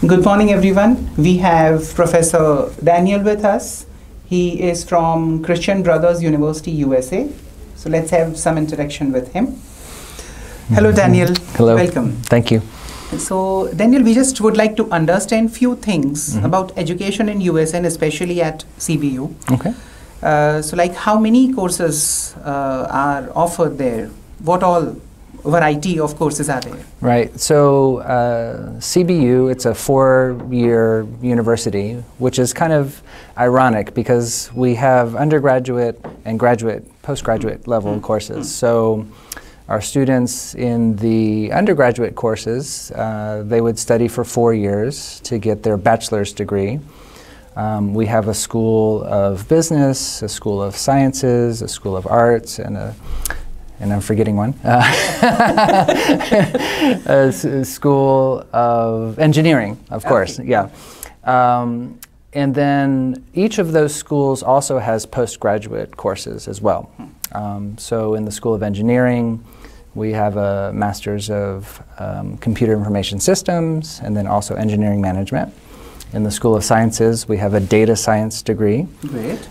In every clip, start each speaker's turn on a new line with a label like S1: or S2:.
S1: Good morning, everyone. We have Professor Daniel with us. He is from Christian Brothers University, USA. So let's have some interaction with him. Hello, Daniel.
S2: Hello.
S1: Welcome.
S2: Thank you.
S1: So, Daniel, we just would like to understand few things about education in US and especially at CBU.
S2: Okay.
S1: So, like how many courses are offered there? What all variety of courses are there?
S2: Right. So CBU, it's a 4-year university, which is kind of ironic because we have undergraduate and graduate, postgraduate level courses. So our students in the undergraduate courses, they would study for 4 years to get their bachelor's degree. We have a school of business, a school of sciences, a school of arts, and I'm forgetting one, a school of engineering, of course, yeah. And then each of those schools also has postgraduate courses as well. So in the School of Engineering, we have a Master's of Computer Information Systems and then also Engineering Management. In the School of Sciences, we have a Data Science degree.
S1: Great.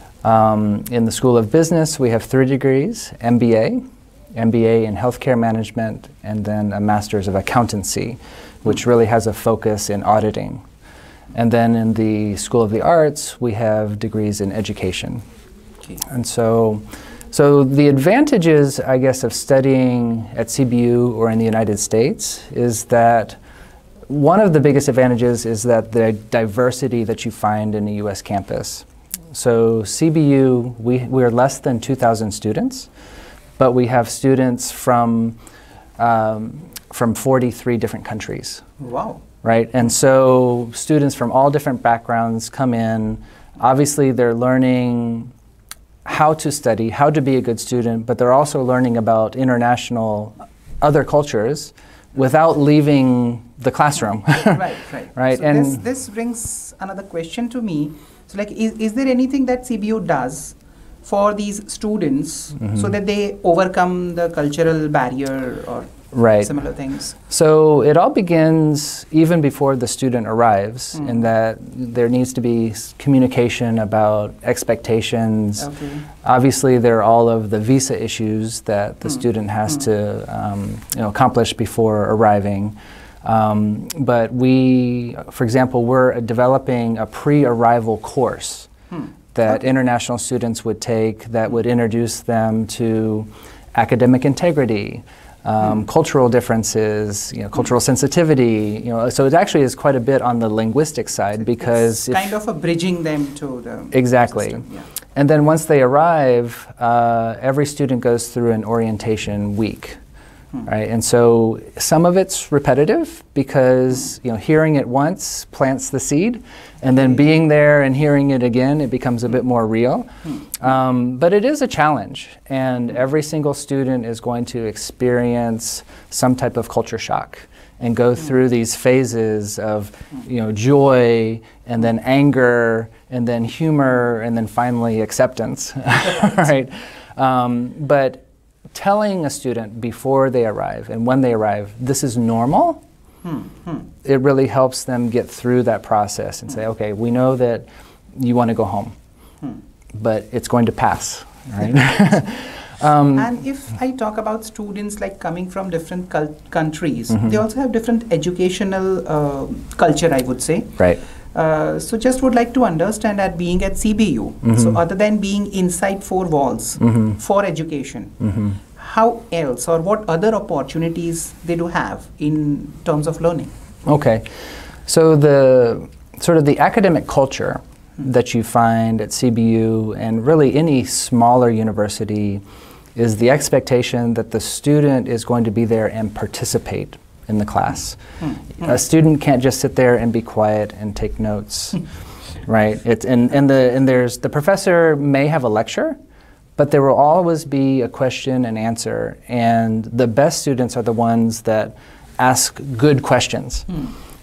S2: In the School of Business, we have 3 degrees, MBA in Healthcare Management, and then a Master's of Accountancy, which really has a focus in auditing. And then in the School of the Arts, we have degrees in Education.
S1: Okay.
S2: And so the advantages, I guess, of studying at CBU or in the United States is that one of the biggest advantages is that the diversity that you find in a US campus. So CBU, we're less than 2,000 students, but we have students from 43 different countries.
S1: Wow.
S2: Right, and so students from all different backgrounds come in. Obviously, they're learning how to study, how to be a good student, but they're also learning about international other cultures without leaving the classroom. Right.
S1: So
S2: and
S1: this brings another question to me. So, like, is there anything that CBU does for these students so that they overcome the cultural barrier or similar things?
S2: So it all begins even before the student arrives, in that there needs to be communication about expectations. Okay. Obviously, there are all of the visa issues that the student has to accomplish before arriving. But we, for example, we're developing a pre-arrival course that international students would take that would introduce them to academic integrity, cultural differences, cultural sensitivity. So it actually is quite a bit on the linguistic side because
S1: it's kind of a bridging them to the
S2: system, yeah. And then once they arrive, every student goes through an orientation week. Right, and so some of it's repetitive because hearing it once plants the seed, and then being there and hearing it again, it becomes a bit more real. But it is a challenge, and every single student is going to experience some type of culture shock and go through these phases of joy, and then anger, and then humor, and then finally acceptance. Right, but telling a student before they arrive and when they arrive, this is normal, it really helps them get through that process and say, okay, we know that you want to go home, but it's going to pass, right?
S1: And if I talk about students like coming from different countries, they also have different educational culture, I would say.
S2: Right.
S1: So just would like to understand that being at CBU, so other than being inside 4 walls for education, how else or what other opportunities they do have in terms of learning?
S2: Okay, so the sort of the academic culture that you find at CBU and really any smaller university is the expectation that the student is going to be there and participate in the class. A student can't just sit there and be quiet and take notes, right? And there's the professor may have a lecture, but there will always be a question and answer, and the best students are the ones that ask good questions,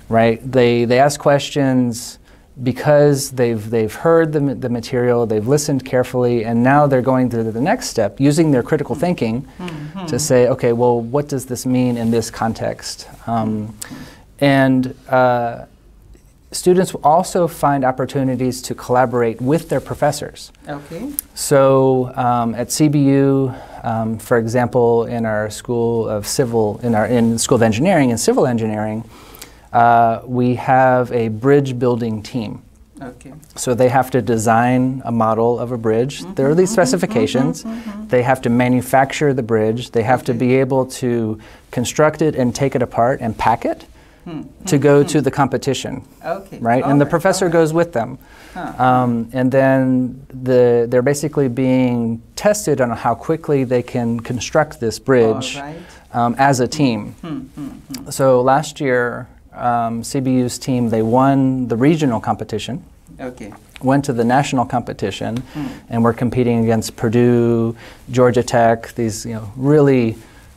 S2: right? They ask questions because they've heard the material, they've listened carefully, and now they're going to the next step, using their critical thinking to say, okay, well, what does this mean in this context? And students also find opportunities to collaborate with their professors.
S1: Okay.
S2: So at CBU, for example, in our School of Civil, in School of Engineering and Civil Engineering, we have a bridge building team.
S1: Okay.
S2: So they have to design a model of a bridge. There are these specifications. They have to manufacture the bridge. They have to be able to construct it and take it apart and pack it to go to the competition.
S1: Okay.
S2: Right? And the professor goes with them. And then they're basically being tested on how quickly they can construct this bridge as a team. So last year, CBU's team, they won the regional competition, went to the national competition, and we're competing against Purdue, Georgia Tech, these really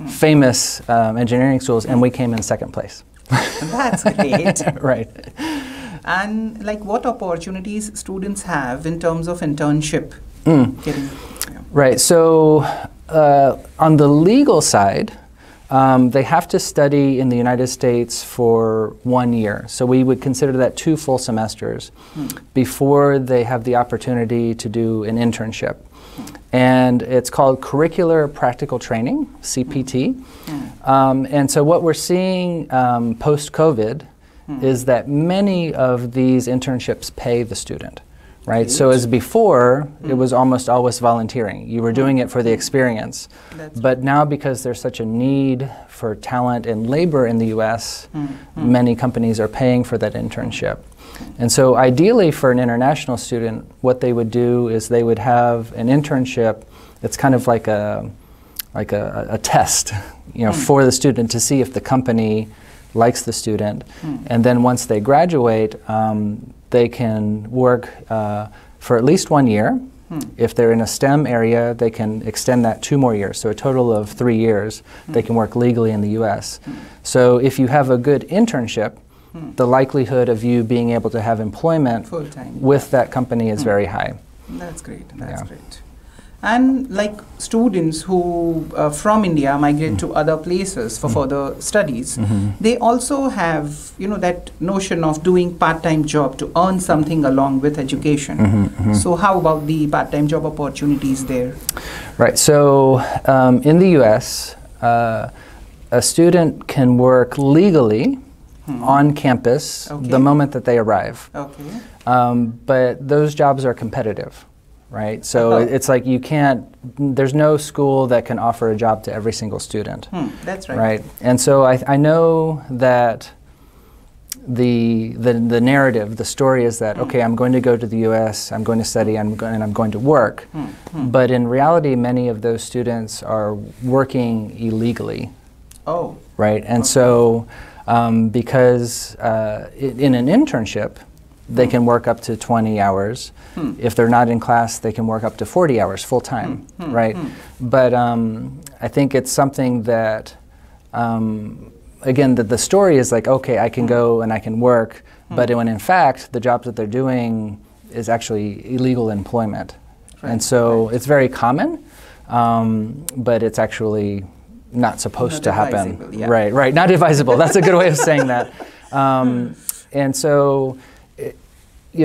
S2: famous engineering schools, and we came in second place.
S1: That's great.
S2: Right.
S1: And like what opportunities students have in terms of internship?
S2: Right, so on the legal side, they have to study in the United States for 1 year. So we would consider that 2 full semesters before they have the opportunity to do an internship. And it's called Curricular Practical Training, CPT. And so what we're seeing post-COVID is that many of these internships pay the student. Right? So as before, it was almost always volunteering. You were doing it for the experience. But now because there's such a need for talent and labor in the US, many companies are paying for that internship. And so ideally for an international student, what they would do is they would have an internship that's kind of like a test, for the student to see if the company likes the student. And then once they graduate, they can work for at least 1 year. If they're in a STEM area, they can extend that 2 more years. So a total of 3 years, they can work legally in the US. So if you have a good internship, the likelihood of you being able to have employment with that company is very high.
S1: That's great. That's great. And like students who from India migrate to other places for further studies, they also have, that notion of doing part-time job to earn something along with education. So how about the part-time job opportunities there?
S2: Right. So in the U.S., a student can work legally on campus the moment that they arrive. But those jobs are competitive. Right, so it's like you can't. There's no school that can offer a job to every single student.
S1: That's right.
S2: Right, and so I know that the narrative, the story is that okay, I'm going to go to the U.S., I'm going to study, and I'm going to work. But in reality, many of those students are working illegally. Right, and so because in an internship, they can work up to 20 hours. If they're not in class, they can work up to 40 hours full time, right? But I think it's something that, again, the story is like, okay, I can go and I can work, but when in fact, the jobs that they're doing is actually illegal employment. And so it's very common, but it's actually not supposed to happen. Right, not advisable. That's a good way of saying that. And so,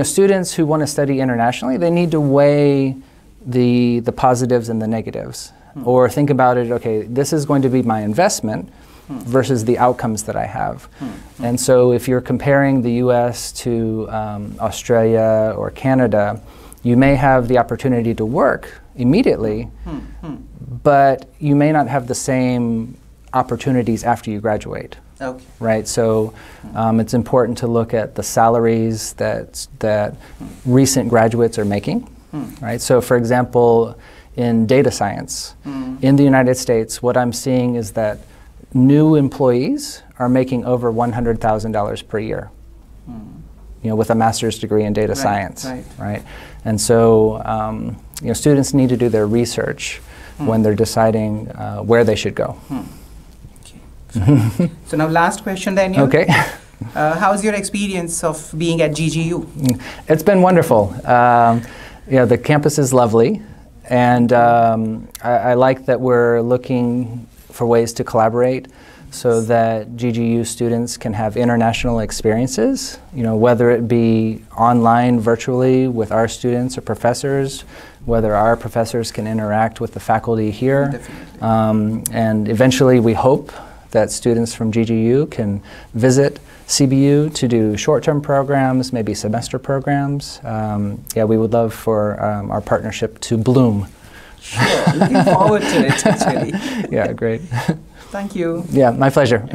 S2: students who want to study internationally, they need to weigh the positives and the negatives, or think about it. Okay, this is going to be my investment versus the outcomes that I have. And so, if you're comparing the U.S. to Australia or Canada, you may have the opportunity to work immediately, but you may not have the same opportunities after you graduate. Right, so it's important to look at the salaries that recent graduates are making. Right, so for example, in data science, in the United States, what I'm seeing is that new employees are making over $100,000 per year. With a master's degree in data science. Right, and so students need to do their research when they're deciding where they should go.
S1: So now last question, Daniel.
S2: Okay.
S1: How's your experience of being at GGU?
S2: It's been wonderful. The campus is lovely, and I like that we're looking for ways to collaborate. so that GGU students can have international experiences, whether it be online virtually with our students or professors, whether our professors can interact with the faculty here. And eventually we hope that students from GGU can visit CBU to do short-term programs, maybe semester programs. Yeah, we would love for our partnership to bloom.
S1: Sure, looking forward to it actually.
S2: Yeah, great.
S1: Thank you.
S2: Yeah, my pleasure.